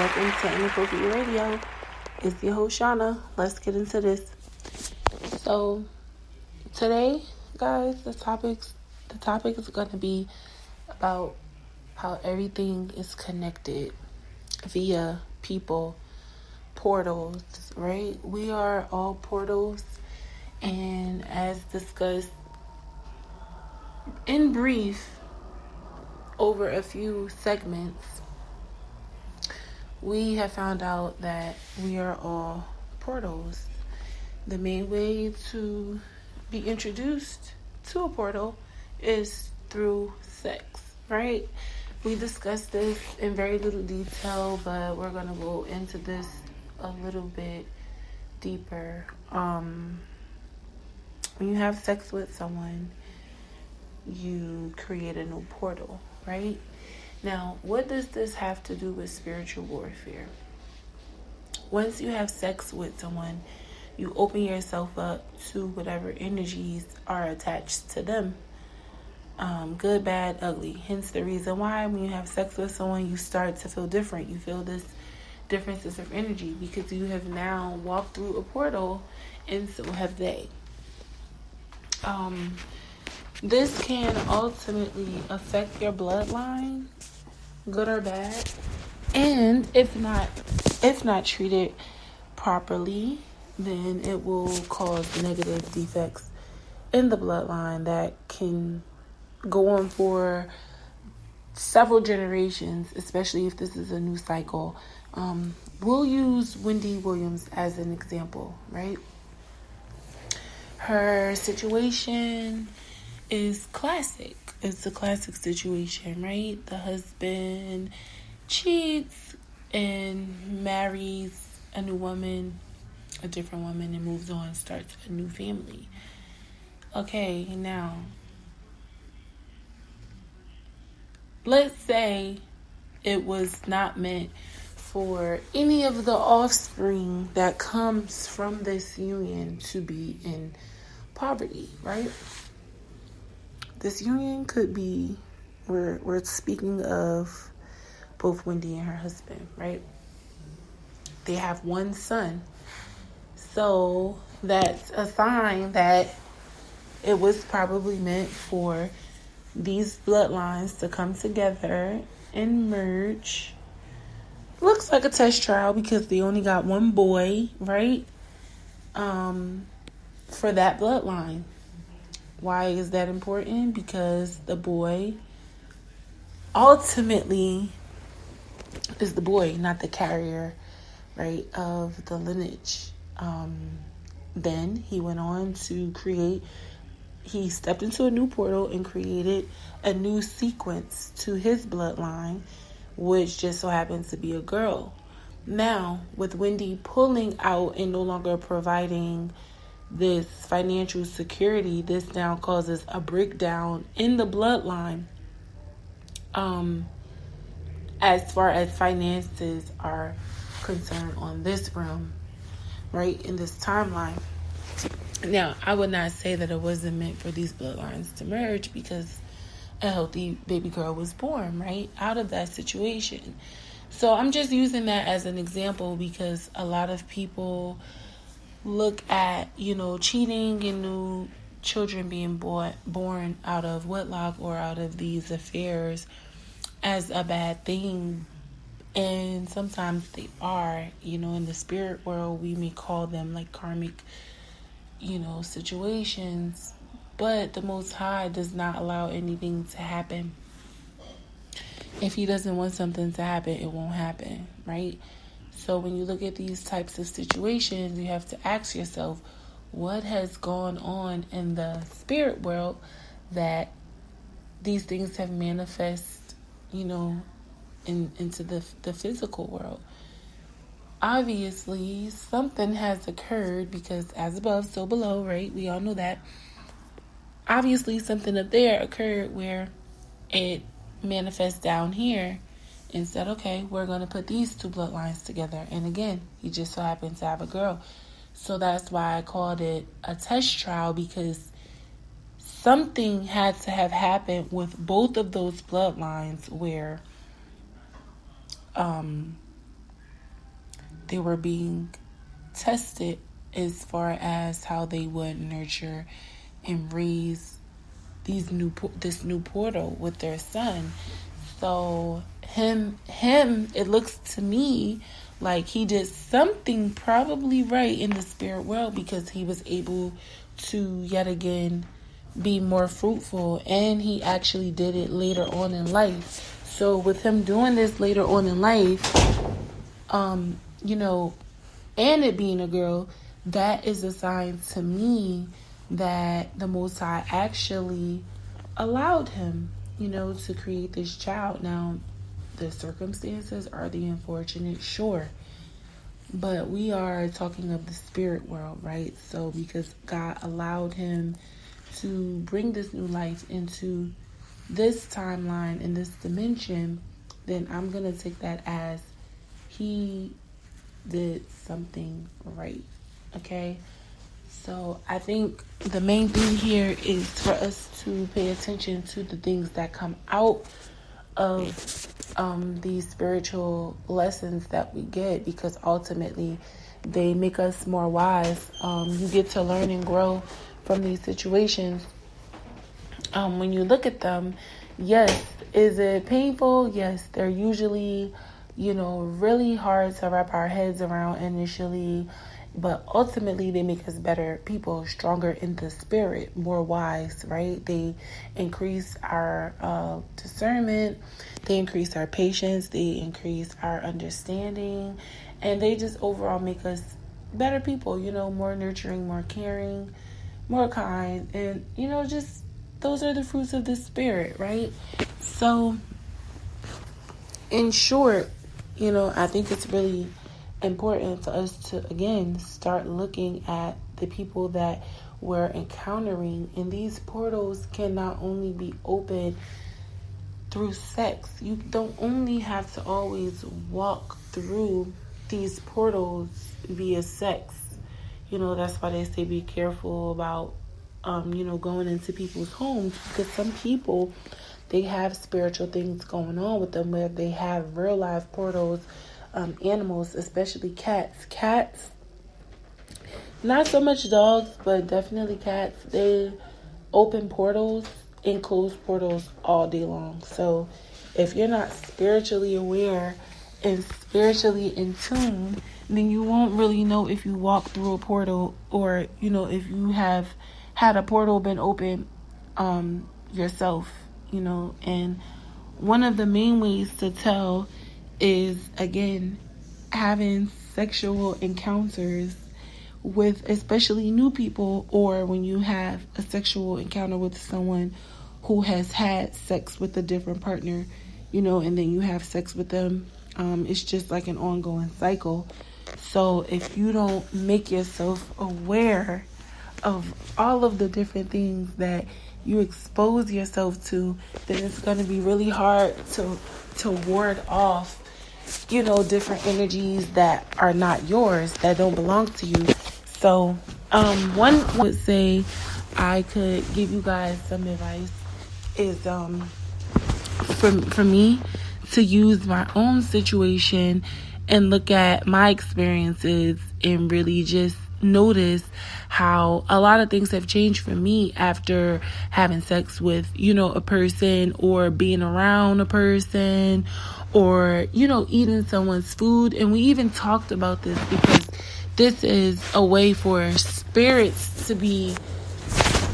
welcome to Inappropriate Radio. It's your host, Shauna. Let's get into this. So, today, guys, the topic is going to be about how everything is connected via people, portals, right? We are all portals, and as discussed in brief over a few segments, we have found out that we are all portals. The main way to be introduced to a portal is through sex, right? We discussed this in very little detail, but we're going to go into this a little bit deeper. When you have sex with someone, you create a new portal, right? Now, what does this have to do with spiritual warfare? Once you have sex with someone, you open yourself up to whatever energies are attached to them. Good, bad, ugly. Hence the reason why when you have sex with someone, you start to feel different. You feel this differences of energy because you have now walked through a portal, and so have they. This can ultimately affect your bloodline, good or bad, and if not treated properly, then it will cause negative defects in the bloodline that can go on for several generations, especially if this is a new cycle. We'll use Wendy Williams as an example, right? Her situation is classic. It's a classic situation, right? The husband cheats and marries a new woman, a different woman, and moves on, starts a new family. Okay, now, let's say it was not meant for any of the offspring that comes from this union to be in poverty, right? This union could be, we're speaking of both Wendy and her husband, right? They have one son. So that's a sign that it was probably meant for these bloodlines to come together and merge. Looks like a test trial because they only got one boy, right? For that bloodline. Why is that important? Because the boy ultimately is the boy, not the carrier, right, of the lineage. Then he went on to he stepped into a new portal and created a new sequence to his bloodline, which just so happens to be a girl. Now, with Wendy pulling out and no longer providing this financial security, this now causes a breakdown in the bloodline as far as finances are concerned on this realm, right, in this timeline. Now, I would not say that it wasn't meant for these bloodlines to merge because a healthy baby girl was born, right, out of that situation. So I'm just using that as an example because a lot of people look at, cheating and new children being born out of wedlock or out of these affairs as a bad thing. And sometimes they are, in the spirit world, we may call them like karmic, situations. But the Most High does not allow anything to happen. If he doesn't want something to happen, it won't happen, right? So when you look at these types of situations, you have to ask yourself, what has gone on in the spirit world that these things have manifest, into the physical world? Obviously, something has occurred because as above, so below, right? We all know that. Obviously, something up there occurred where it manifests down here and said, okay, we're going to put these two bloodlines together. And again, he just so happened to have a girl. So that's why I called it a test trial, because something had to have happened with both of those bloodlines where they were being tested as far as how they would nurture and raise this new portal with their son. So him, it looks to me like he did something probably right in the spirit world, because he was able to yet again be more fruitful, and he actually did it later on in life. So with him doing this later on in life, you know, and it being a girl, that is a sign to me that the Most High actually allowed him, you know, to create this child. Now, the circumstances are the unfortunate, sure, but we are talking of the spirit world, right? So because God allowed him to bring this new life into this timeline and this dimension, then I'm going to take that as he did something right. Okay? So I think the main thing here is for us to pay attention to the things that come out of these spiritual lessons that we get, because ultimately they make us more wise. You get to learn and grow from these situations. When you look at them, yes, is it painful? Yes, they're usually, you know, really hard to wrap our heads around initially, but ultimately they make us better people, stronger in the spirit, more wise, right? They increase our discernment, they increase our patience, they increase our understanding, and they just overall make us better people, you know, more nurturing, more caring, more kind, and, you know, just those are the fruits of the spirit, right? So, in short, you know, I think it's really important for us to, again, start looking at the people that we're encountering. And these portals can not only be open through sex. You don't only have to always walk through these portals via sex. You know, that's why they say be careful about, you know, going into people's homes, because some people, they have spiritual things going on with them where they have real life portals. Animals, especially cats. Cats, not so much dogs, but definitely cats. They open portals and close portals all day long. So if you're not spiritually aware and spiritually in tune, then you won't really know if you walk through a portal, or, you know, if you have had a portal been open yourself, you know. And one of the main ways to tell is, again, having sexual encounters with especially new people, or when you have a sexual encounter with someone who has had sex with a different partner, you know, and then you have sex with them. It's just like an ongoing cycle. So if you don't make yourself aware of all of the different things that you expose yourself to, then it's going to be really hard to ward off, you know, different energies that are not yours, that don't belong to you. So one would say I could give you guys some advice is for me to use my own situation and look at my experiences and really just notice how a lot of things have changed for me after having sex with, you know, a person, or being around a person, or, you know, eating someone's food. And we even talked about this because this is a way for spirits to be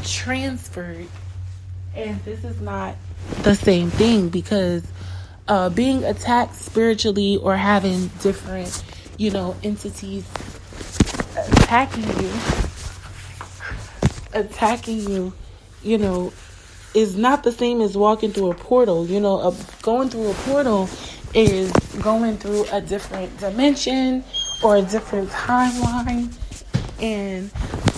transferred. And this is not the same thing, because being attacked spiritually, or having different, you know, entities attacking you, you know, is not the same as walking through a portal. You know, going through a portal is going through a different dimension or a different timeline, and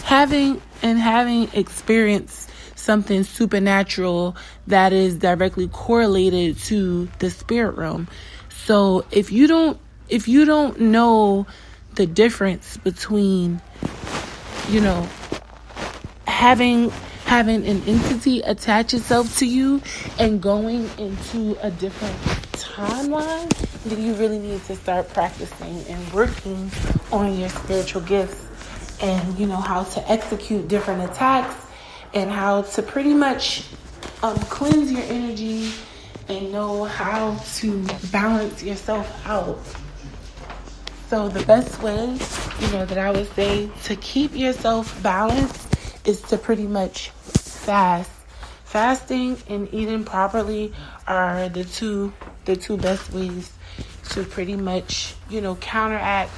having experienced something supernatural that is directly correlated to the spirit realm. So if you don't know the difference between, you know, having an entity attach itself to you and going into a different timeline, you really need to start practicing and working on your spiritual gifts, and how to execute different attacks, and how to pretty much cleanse your energy, and know how to balance yourself out. So the best way, that I would say to keep yourself balanced is to pretty much fast. Fasting and eating properly are the two best ways to pretty much, counteract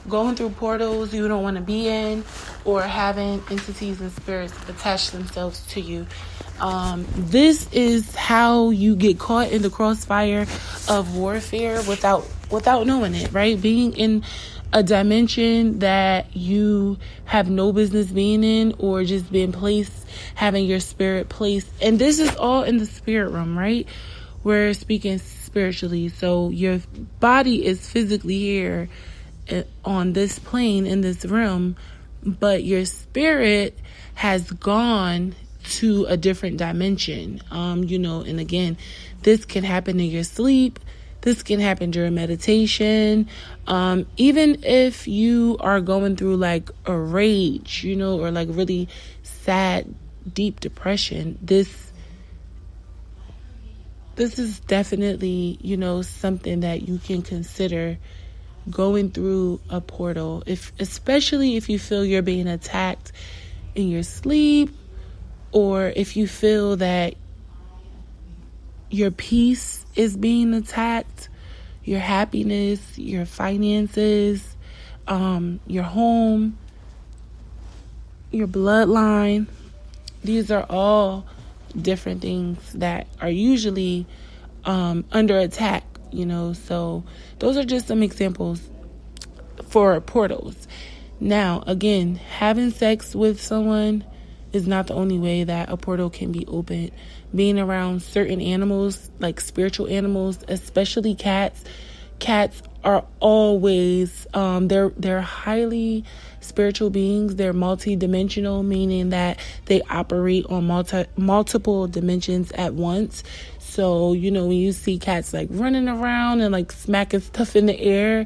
going through portals you don't want to be in, or having entities and spirits attach themselves to you. This is how you get caught in the crossfire of warfare without knowing it, right? Being in a dimension that you have no business being in, or just being placed, having your spirit placed. And this is all in the spirit realm, right? We're speaking spiritually. So your body is physically here on this plane, in this realm, but your spirit has gone to a different dimension. And again, this can happen in your sleep. This can happen during meditation. Even if you are going through like a rage, or like really sad, deep depression, this is definitely, something that you can consider going through a portal. Especially if you feel you're being attacked in your sleep, or if you feel that your peace is being attacked, your happiness, your finances, your home, your bloodline. These are all different things that are usually under attack, so those are just some examples for portals. Now, again, having sex with someone is not the only way that a portal can be opened. Being around certain animals, like spiritual animals, especially cats. Cats are always, they're highly spiritual beings. They're multi-dimensional, meaning that they operate on multiple dimensions at once. So, when you see cats like running around and like smacking stuff in the air,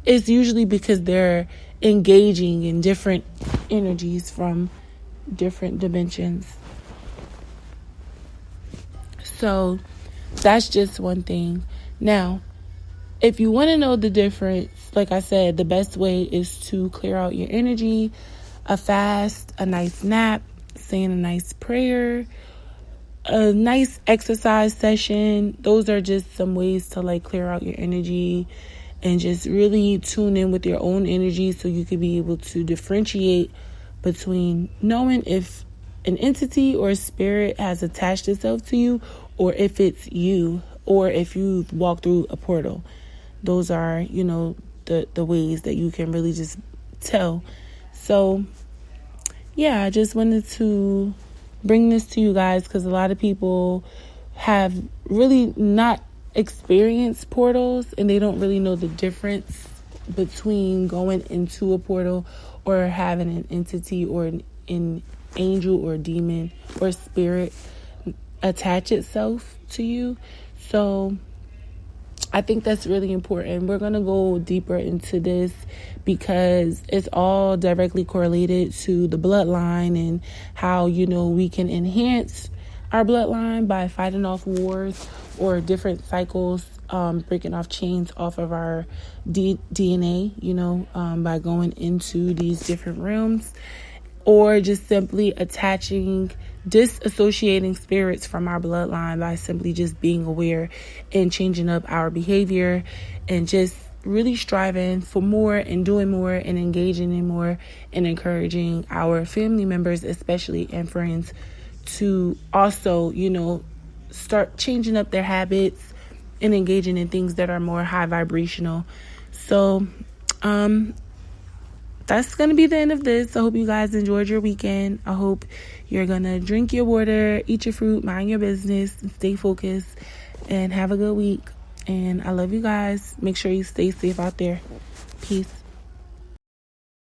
it's usually because they're engaging in different energies from different dimensions. So that's just one thing. Now, if you want to know the difference, like I said, the best way is to clear out your energy, a fast, a nice nap, saying a nice prayer, a nice exercise session. Those are just some ways to like clear out your energy and just really tune in with your own energy, so you can be able to differentiate between knowing if an entity or a spirit has attached itself to you, or if it's you, or if you've walked through a portal. Those are, the ways that you can really just tell. So, yeah, I just wanted to bring this to you guys, because a lot of people have really not experienced portals, and they don't really know the difference between going into a portal or having an entity or an angel or demon or spirit attach itself to you. So I think that's really important. We're going to go deeper into this because it's all directly correlated to the bloodline, and how, we can enhance our bloodline by fighting off wars or different cycles, breaking off chains off of our DNA, by going into these different realms, or just simply disassociating spirits from our bloodline by simply just being aware and changing up our behavior, and just really striving for more and doing more and engaging in more, and encouraging our family members, especially, and friends, to also, start changing up their habits and engaging in things that are more high vibrational. So, that's going to be the end of this. I hope you guys enjoyed your weekend. I hope you're going to drink your water, eat your fruit, mind your business, and stay focused, and have a good week. And I love you guys. Make sure you stay safe out there. Peace.